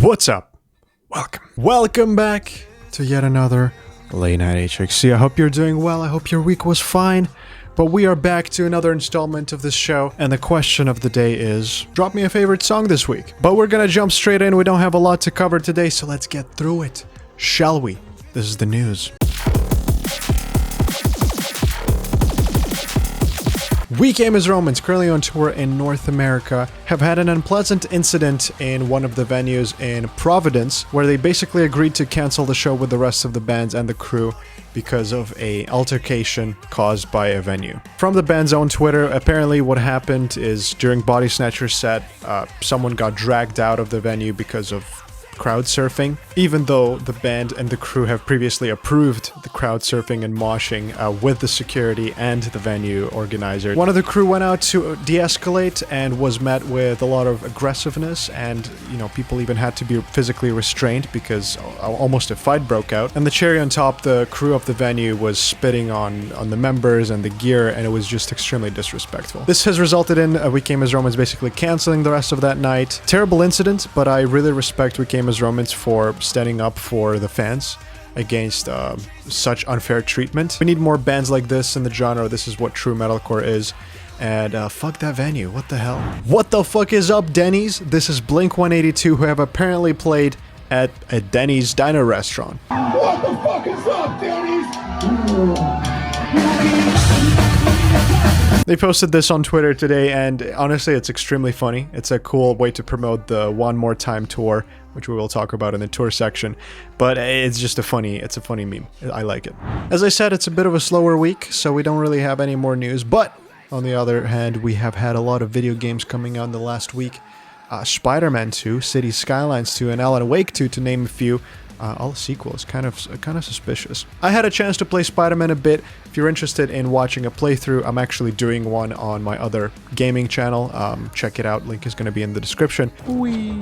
What's up? Welcome back to yet another Lnhxc. I hope you're doing well. I hope your week was fine. But we are back to another installment of this show, and the question of the day is, drop me a favorite song this week. But we're gonna jump straight in. We don't have a lot to cover today, so let's get through it, shall we? This is the news. We Came as Romans, currently on tour in North America, have had an unpleasant incident in one of the venues in Providence, where they basically agreed to cancel the show with the rest of the bands and the crew because of an altercation caused by a venue. From the band's own Twitter, apparently what happened is during Body Snatcher's set, someone got dragged out of the venue because of crowd surfing, even though the band and the crew have previously approved the crowd surfing and moshing with the security and the venue organizer. One of the crew went out to de-escalate and was met with a lot of aggressiveness, and people even had to be physically restrained because almost a fight broke out. And the cherry on top, the crew of the venue was spitting on the members and the gear, and it was just extremely disrespectful. This has resulted in We Came as Romans basically canceling the rest of that night. Terrible incident, but I really respect We Came as Romans for standing up for the fans against such unfair treatment. We need more bands like this in the genre. This is what true metalcore is. And fuck that venue. What the hell? What the fuck is up, Denny's? This is Blink-182, who have apparently played at a Denny's diner restaurant. What the fuck is up, Denny's? They posted this on Twitter today, and honestly, it's extremely funny. It's a cool way to promote the One More Time tour, which we will talk about in the tour section. But it's just a funny meme. I like it. As I said, it's a bit of a slower week, so we don't really have any more news. But on the other hand, we have had a lot of video games coming out in the last week. Spiderman 2, Cities Skylines 2, and Lnhxc 2, to name a few. All sequels, kind of suspicious. I had a chance to play Spiderman a bit. If you're interested in watching a playthrough, I'm actually doing one on my other gaming channel. Check it out. Link is going to be in the description. Wee.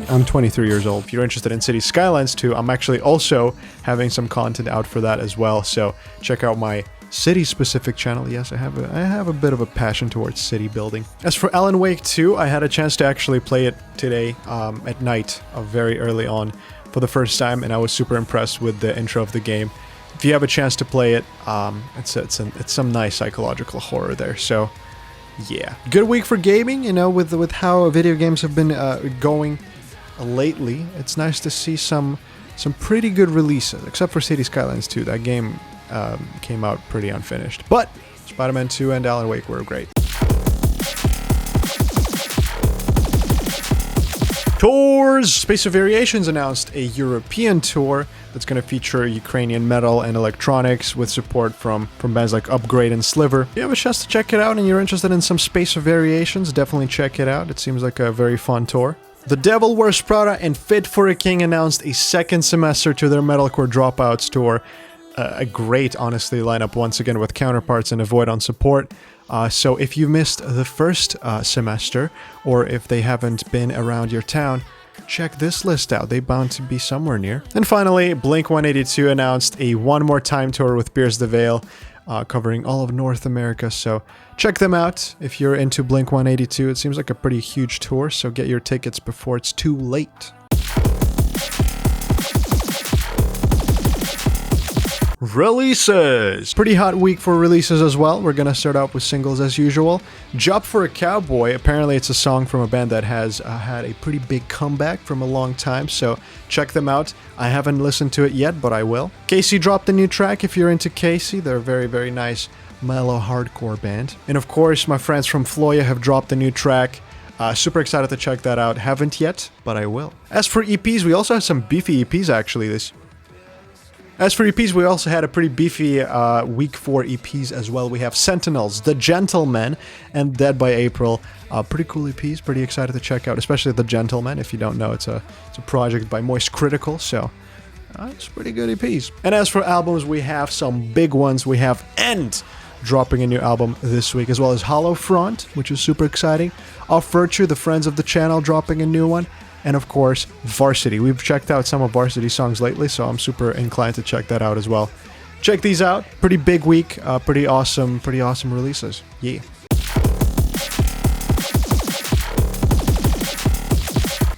I'm 23 years old. If you're interested in Cities Skylines 2, I'm actually also having some content out for that as well. So check out my city-specific channel. Yes, I have a bit of a passion towards city building. As for Lnhxc 2, I had a chance to actually play it today at night, very early on, for the first time, and I was super impressed with the intro of the game. If you have a chance to play it, it's some nice psychological horror there. So, yeah, good week for gaming. With how video games have been going lately, it's nice to see some pretty good releases, except for Cities Skylines 2. That game came out pretty unfinished. But Spider-Man 2 and Lnhxc were great. Tours! Space of Variations announced a European tour that's going to feature Ukrainian metal and electronics with support from bands like Upgrade and Sliver. If you have a chance to check it out and you're interested in some Space of Variations, definitely check it out. It seems like a very fun tour. The Devil Wears Prada and Fit for a King announced a second semester to their Metalcore Dropouts tour. A great, honestly, lineup once again with Counterparts and Avoid on support. So if you missed the first semester, or if they haven't been around your town, check this list out. They're bound to be somewhere near. And finally, Blink-182 announced a One More Time tour with Pierce the Veil, covering all of North America. So check them out if you're into Blink-182. It seems like a pretty huge tour, so get your tickets before it's too late. Releases! Pretty hot week for releases as well. We're gonna start out with singles as usual. Job for a Cowboy, apparently it's a song from a band that has had a pretty big comeback from a long time, so check them out. I haven't listened to it yet, but I will. Casey dropped a new track if you're into Casey. They're a very, very nice mellow hardcore band. And of course, my friends from Floya have dropped a new track. Super excited to check that out. Haven't yet, but I will. As for EPs, we also have some beefy EPs actually As for EPs, we also had a pretty beefy week for EPs as well. We have Sentinels, The Gentlemen, and Dead by April. Pretty cool EPs, pretty excited to check out, especially The Gentlemen. If you don't know, it's a project by Moist Critical, so it's pretty good EPs. And as for albums, we have some big ones. We have End dropping a new album this week, as well as Hollow Front, which is super exciting. Off Virtue, the friends of the channel, dropping a new one. And of course, Varsity. We've checked out some of Varsity songs lately, so I'm super inclined to check that out as well. Check these out. Pretty big week, pretty awesome releases. Yeah.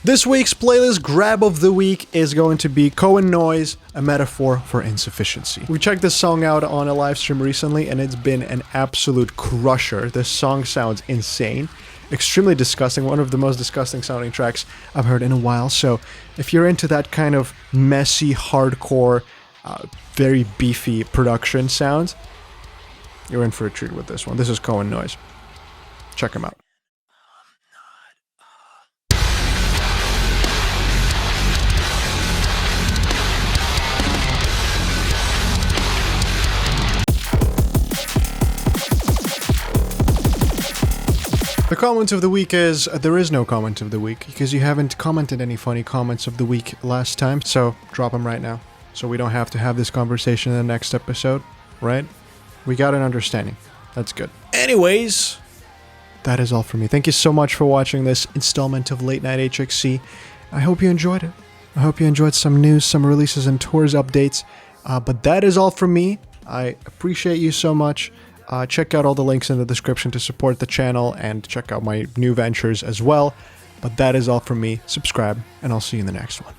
This week's playlist grab of the week is going to be Cohen Noise, A Metaphor for Insufficiency. We checked this song out on a live stream recently and it's been an absolute crusher. This song sounds insane, extremely disgusting, one of the most disgusting sounding tracks I've heard in a while. So if you're into that kind of messy, hardcore, very beefy production sounds, you're in for a treat with this one. This is Cohen Noise. Check him out. The comment of the week is, there is no comment of the week, because you haven't commented any funny comments of the week last time, so drop them right now, so we don't have to have this conversation in the next episode, right? We got an understanding. That's good. Anyways, that is all for me. Thank you so much for watching this installment of Late Night HXC. I hope you enjoyed it. I hope you enjoyed some news, some releases and tours updates, but that is all from me. I appreciate you so much. Check out all the links in the description to support the channel and check out my new ventures as well. But that is all from me. Subscribe, and I'll see you in the next one.